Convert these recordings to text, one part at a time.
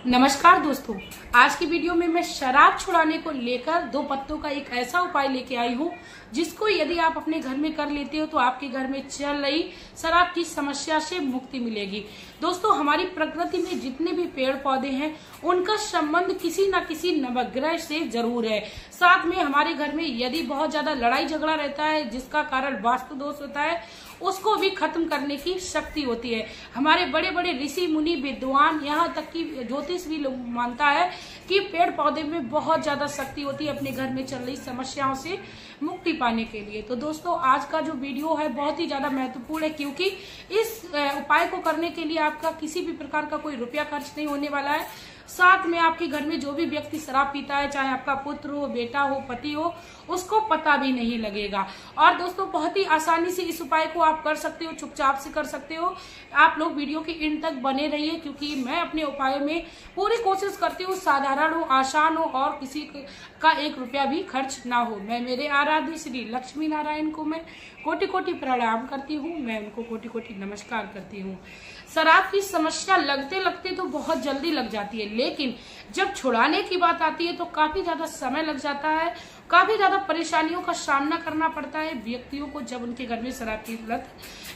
नमस्कार दोस्तों, आज की वीडियो में मैं शराब छुड़ाने को लेकर 2 पत्तों का एक ऐसा उपाय लेके आई हूँ जिसको यदि आप अपने घर में कर लेते हो तो आपके घर में चल रही शराब की समस्या से मुक्ति मिलेगी। दोस्तों, हमारी प्रकृति में जितने भी पेड़ पौधे हैं उनका संबंध किसी न किसी नवग्रह से जरूर है। साथ में हमारे घर में यदि बहुत ज्यादा लड़ाई झगड़ा रहता है जिसका कारण वास्तु दोष होता है, उसको भी खत्म करने की शक्ति होती है। हमारे बड़े बड़े ऋषि मुनि विद्वान, यहाँ तक कि ज्योतिष भी लोग मानता है कि पेड़ पौधे में बहुत ज्यादा शक्ति होती है अपने घर में चल रही समस्याओं से मुक्ति पाने के लिए। तो दोस्तों, आज का जो वीडियो है बहुत ही ज्यादा महत्वपूर्ण है क्योंकि इस उपाय को करने के लिए आपका किसी भी प्रकार का कोई रुपया खर्च नहीं होने वाला है। साथ में आपके घर में जो भी व्यक्ति शराब पीता है, चाहे आपका पुत्र हो, बेटा हो, पति हो, उसको पता भी नहीं लगेगा। और दोस्तों, बहुत ही आसानी से इस उपाय को आप कर सकते हो, चुपचाप से कर सकते हो। आप लोग वीडियो के एंड तक बने रहिए क्योंकि मैं अपने उपायों में पूरी कोशिश करती हूँ साधारण हो, आसान हो और किसी का 1 रुपया भी खर्च ना हो। मैं मेरे आराध्य श्री लक्ष्मी नारायण को मैं कोटि कोटि प्रणाम करती हूँ, मैं उनको कोटि कोटि नमस्कार करती हूँ। शराब की समस्या लगते लगते तो बहुत जल्दी लग जाती है, लेकिन जब छुड़ाने की बात आती है तो काफी ज्यादा समय लग जाता है, काफी ज्यादा परेशानियों का सामना करना पड़ता है व्यक्तियों को जब उनके घर में शराब की लत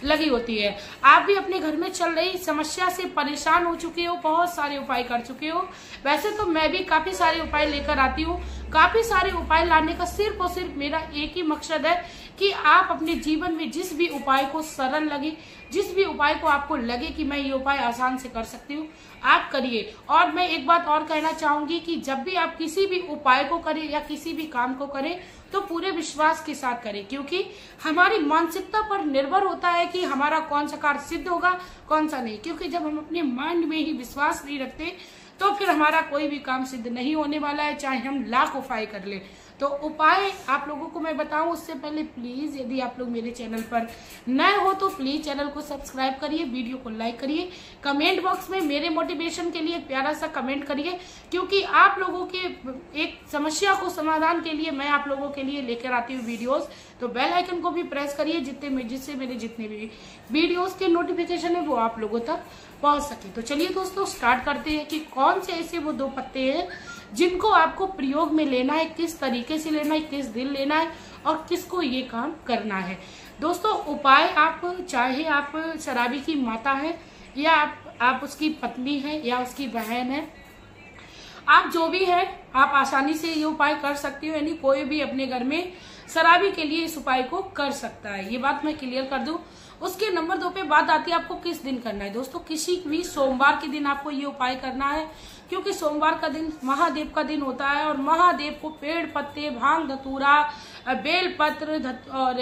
लगी होती है। आप भी अपने घर में चल रही समस्या से परेशान हो चुके हो, बहुत सारे उपाय कर चुके हो। वैसे तो मैं भी काफी सारे उपाय लेकर आती हूँ। काफी सारे उपाय लाने का सिर्फ और सिर्फ मेरा एक ही मकसद है कि आप अपने जीवन में जिस भी उपाय को सरल लगे, जिस भी उपाय को आपको लगे कि मैं ये उपाय आसान से कर सकती हूँ, आप करिए। और मैं एक बात और कहना चाहूंगी कि जब भी आप किसी भी उपाय को करें या किसी भी काम को करें तो पूरे विश्वास के साथ करें, क्योंकि हमारी मानसिकता पर निर्भर होता है कि हमारा कौन सा कार्य सिद्ध होगा, कौन सा नहीं। क्योंकि जब हम अपने माइंड में ही विश्वास नहीं रखते तो फिर हमारा कोई भी काम सिद्ध नहीं होने वाला है, चाहे हम लाख उपाय कर ले। तो उपाय आप लोगों को मैं बताऊं उससे पहले प्लीज यदि आप लोग मेरे चैनल पर नए हो तो प्लीज चैनल को सब्सक्राइब करिए, वीडियो को लाइक करिए, कमेंट बॉक्स में मेरे मोटिवेशन के लिए प्यारा सा कमेंट करिए, क्योंकि आप लोगों के एक समस्या को समाधान के लिए मैं आप लोगों के लिए लेकर आती हूँ वीडियोस। तो बेल आइकन को भी प्रेस करिए जिससे मेरे जितने भी वीडियोस के नोटिफिकेशन है वो आप लोगों तक पहुंच सके। तो चलिए दोस्तों, स्टार्ट करते हैं कि कौन से ऐसे वो 2 पत्ते हैं जिनको आपको प्रयोग में लेना है, किस तरीके से लेना है, किस दिन लेना है और किसको ये काम करना है। दोस्तों, उपाय आप चाहे आप शराबी की माता है या आप उसकी पत्नी है या उसकी बहन है, आप जो भी है आप आसानी से ये उपाय कर सकती हो। यानी कोई भी अपने घर में शराबी के लिए इस उपाय को कर सकता है, ये बात मैं क्लियर कर दूं। उसके नंबर 2 पे बात आती है आपको किस दिन करना है। दोस्तों, किसी भी सोमवार के दिन आपको ये उपाय करना है, क्योंकि सोमवार का दिन महादेव का दिन होता है और महादेव को पेड़ पत्ते, भांग धतूरा, बेलपत्र और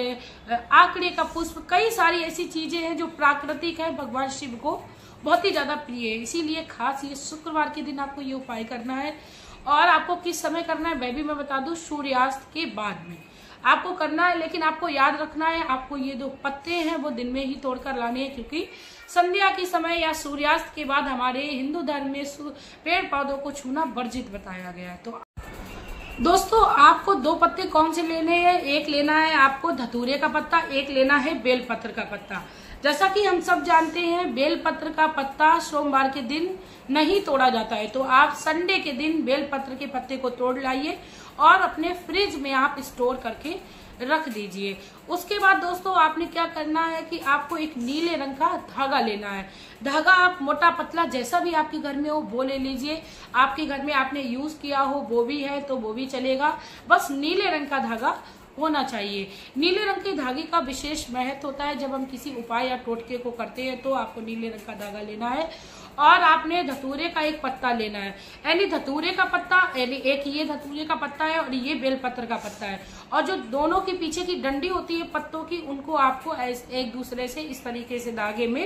आंकड़े का पुष्प, कई सारी ऐसी चीजें हैं जो प्राकृतिक है, भगवान शिव को बहुत ही ज्यादा प्रिय है। इसीलिए खास ये शुक्रवार के दिन आपको ये उपाय करना है। और आपको किस समय करना है वह भी मैं बता दूं, सूर्यास्त के बाद में आपको करना है। लेकिन आपको याद रखना है, आपको ये 2 पत्ते हैं वो दिन में ही तोड़कर लाने हैं, क्योंकि संध्या के समय या सूर्यास्त के बाद हमारे हिंदू धर्म में पेड़ पौधों को छूना वर्जित बताया गया है। तो दोस्तों, आपको 2 पत्ते कौन से लेने हैं? एक लेना है आपको धतूरे का पत्ता, एक लेना है बेलपत्र का पत्ता। जैसा कि हम सब जानते हैं, बेलपत्र का पत्ता सोमवार के दिन नहीं तोड़ा जाता है, तो आप संडे के दिन बेलपत्र के पत्ते को तोड़ लाइए और अपने फ्रिज में आप स्टोर करके रख दीजिए। उसके बाद दोस्तों, आपने क्या करना है कि आपको एक नीले रंग का धागा लेना है। धागा आप मोटा पतला जैसा भी आपके घर में हो वो ले लीजिए। आपके घर में आपने यूज किया हो वो भी है तो वो भी चलेगा, बस नीले रंग का धागा होना चाहिए। नीले रंग के धागे का विशेष महत्व होता है। जब हम किसी उपाय या टोटके को करते हैं तो आपको नीले रंग का धागा लेना है और आपने धतूरे का एक पत्ता लेना है। यानी धतूरे का पत्ता, यानी एक ये धतूरे का पत्ता है और ये बेलपत्र का पत्ता है, और जो दोनों के पीछे की डंडी होती है पत्तों की, उनको आपको एक दूसरे से इस तरीके से धागे में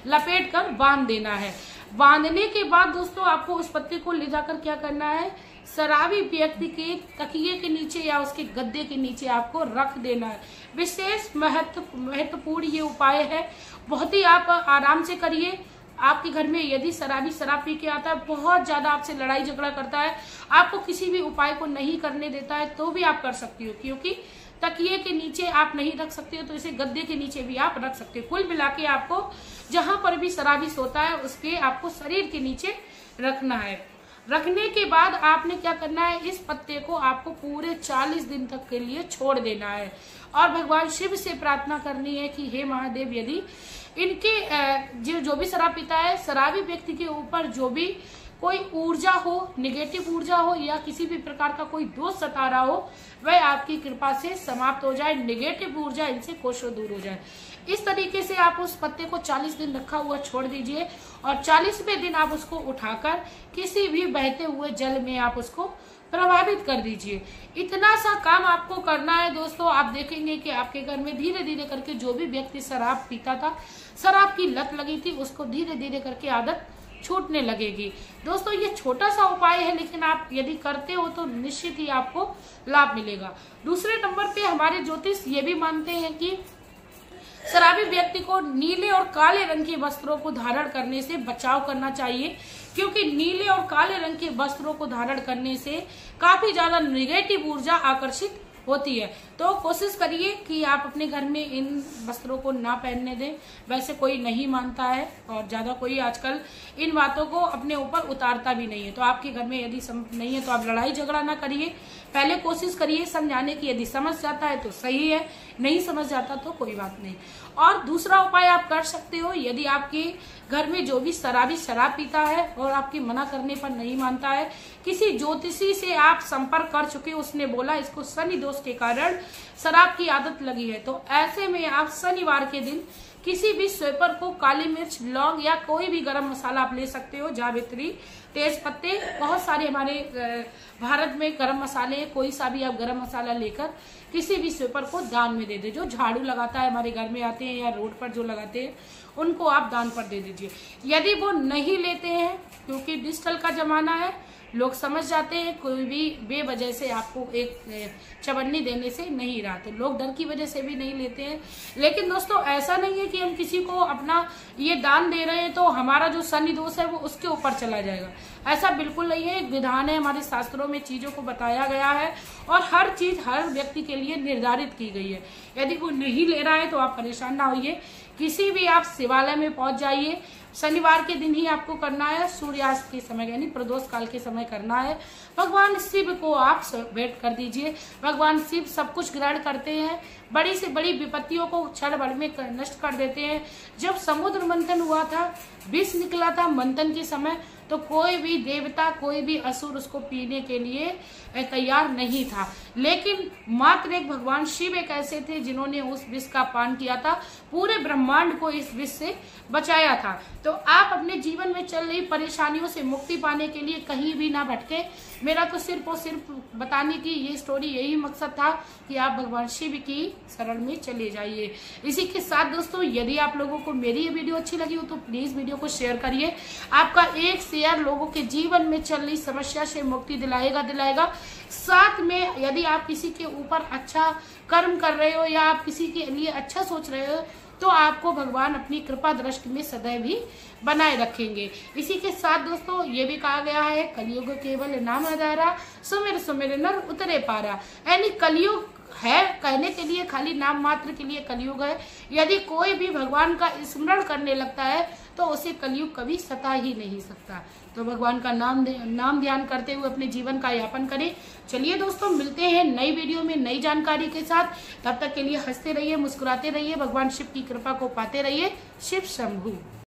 लपेट कर बांध देना है। बांधने के बाद दोस्तों, आपको उस पत्ते को ले जाकर क्या करना है, शराबी व्यक्ति के तकिए के नीचे या उसके गद्दे के नीचे आपको रख देना है। विशेष महत्वपूर्ण ये उपाय है, बहुत ही आप आराम से करिए। आपके घर में यदि शराबी शराब पी के आता है, बहुत ज्यादा आपसे लड़ाई झगड़ा करता है, आपको किसी भी उपाय को नहीं करने देता है, तो भी आप कर सकती हो, क्योंकि तकिए के नीचे आप नहीं रख सकते हो तो इसे गद्दे के नीचे भी आप रख सकते हो। कुल मिला के आपको जहां पर भी शराबी सोता है उसके आपको शरीर के नीचे रखना है। रखने के बाद आपने क्या करना है, इस पत्ते को आपको पूरे 40 दिन तक के लिए छोड़ देना है और भगवान शिव से प्रार्थना करनी है कि हे महादेव, यदि इनके जो भी शराब पीता है, शराबी व्यक्ति के ऊपर जो भी कोई ऊर्जा हो, निगेटिव ऊर्जा हो या किसी भी प्रकार का कोई दोष सता रहा हो, वह आपकी कृपा से समाप्त हो जाए, निगेटिव ऊर्जा इनसे कोसों दूर हो जाए। इस तरीके से आप उस पत्ते को 40 दिन रखा हुआ छोड़ दीजिए और 40वें दिन आप उसको उठाकर किसी भी बहते हुए जल में आप उसको प्रभावित कर दीजिए। इतना सा काम आपको करना है दोस्तों। आप देखेंगे कि आपके घर में धीरे धीरे करके जो भी व्यक्ति शराब पीता था, शराब की लत लगी थी, उसको धीरे धीरे करके आदत छूटने लगेगी। दोस्तों ये छोटा सा उपाय है, लेकिन आप यदि करते हो तो निश्चित ही आपको लाभ मिलेगा। दूसरे नंबर पे हमारे ज्योतिष ये भी मानते हैं कि शराबी व्यक्ति को नीले और काले रंग के वस्त्रों को धारण करने से बचाव करना चाहिए, क्योंकि नीले और काले रंग के वस्त्रों को धारण करने से काफी ज्यादा निगेटिव ऊर्जा आकर्षित होती है। तो कोशिश करिए कि आप अपने घर में इन वस्त्रों को ना पहनने दें। वैसे कोई नहीं मानता है और ज्यादा कोई आजकल इन बातों को अपने ऊपर उतारता भी नहीं है। तो आपके घर में यदि नहीं है तो आप लड़ाई झगड़ा ना करिए, पहले कोशिश करिए समझाने की। यदि समझ जाता है तो सही है, नहीं समझ जाता तो कोई बात नहीं। और दूसरा उपाय आप कर सकते हो, यदि आपके घर में जो भी शराबी शराब पीता है और आपके मना करने पर नहीं मानता है, किसी ज्योतिषी से आप संपर्क कर चुके, उसने बोला इसको शनि दोष के कारण शराब की आदत लगी है, तो ऐसे में आप शनिवार के दिन किसी भी स्वेपर को काली मिर्च, लौंग या कोई भी गरम मसाला आप ले सकते हो, जावित्री, तेज पत्ते, बहुत सारे हमारे भारत में गरम मसाले, कोई सा भी आप गरम मसाला लेकर किसी भी स्वेपर को दान में दे दे। जो झाड़ू लगाता है हमारे घर में आते हैं या रोड पर जो लगाते हैं, उनको आप दान पर दे दीजिए। यदि वो नहीं लेते हैं, क्योंकि डिजिटल का जमाना है, लोग समझ जाते हैं कोई भी बेवजह से आपको एक चवन्नी देने से नहीं रहा, तो लोग डर की वजह से भी नहीं लेते हैं। लेकिन दोस्तों ऐसा नहीं है कि हम किसी को अपना ये दान दे रहे हैं तो हमारा जो शनि दोष है वो उसके ऊपर चला जाएगा, ऐसा बिल्कुल नहीं है। एक विधान है, हमारे शास्त्रों में चीजों को बताया गया है और हर चीज हर व्यक्ति के लिए निर्धारित की गई है। यदि वो नहीं ले रहा है तो आप परेशान ना होइए, किसी भी आप शिवालय में पहुंच जाइए। शनिवार के दिन ही आपको करना है, सूर्यास्त के समय यानी प्रदोष काल के समय करना है। भगवान शिव को आप भेंट कर दीजिए। भगवान शिव सब कुछ ग्रहण करते हैं, बड़ी से बड़ी विपत्तियों को क्षण भर में नष्ट कर देते हैं। जब समुद्र मंथन हुआ था, विष निकला था मंथन के समय, तो कोई भी देवता, कोई भी असुर उसको पीने के लिए तैयार नहीं था, लेकिन मात्र एक भगवान शिव एक ऐसे थे जिन्होंने उस विष का पान किया था, पूरे ब्रह्मांड को इस विष से बचाया था। तो आप अपने जीवन में चल रही परेशानियों से मुक्ति पाने के लिए कहीं भी ना भटके। मेरा तो सिर्फ और सिर्फ बताने की ये स्टोरी, यही मकसद था कि आप भगवान शिव की शरण में चले जाइए। इसी के साथ दोस्तों, यदि आप लोगों को मेरी ये वीडियो अच्छी लगी हो तो प्लीज वीडियो को शेयर करिए। आपका एक शेयर लोगों के जीवन में चल रही समस्या से मुक्ति दिलाएगा। साथ में यदि आप किसी के ऊपर अच्छा कर्म कर रहे हो या आप किसी के लिए अच्छा सोच रहे हो, तो आपको भगवान अपनी कृपा दृष्टि में सदैव ही बनाए रखेंगे। इसी के साथ दोस्तों, ये भी कहा गया है, कलयुग केवल नाम आधारा, सुमिर सुमिर नर उतरे पारा। यानी कलयुग है कहने के लिए, खाली नाम मात्र के लिए कलयुग है। यदि कोई भी भगवान का स्मरण करने लगता है तो उसे कलयुग कभी सता ही नहीं सकता। तो भगवान का नाम ध्यान करते हुए अपने जीवन का यापन करें। चलिए दोस्तों, मिलते हैं नई वीडियो में नई जानकारी के साथ। तब तक के लिए हंसते रहिए, मुस्कुराते रहिए, भगवान शिव की कृपा को पाते रहिए। शिव शंभू।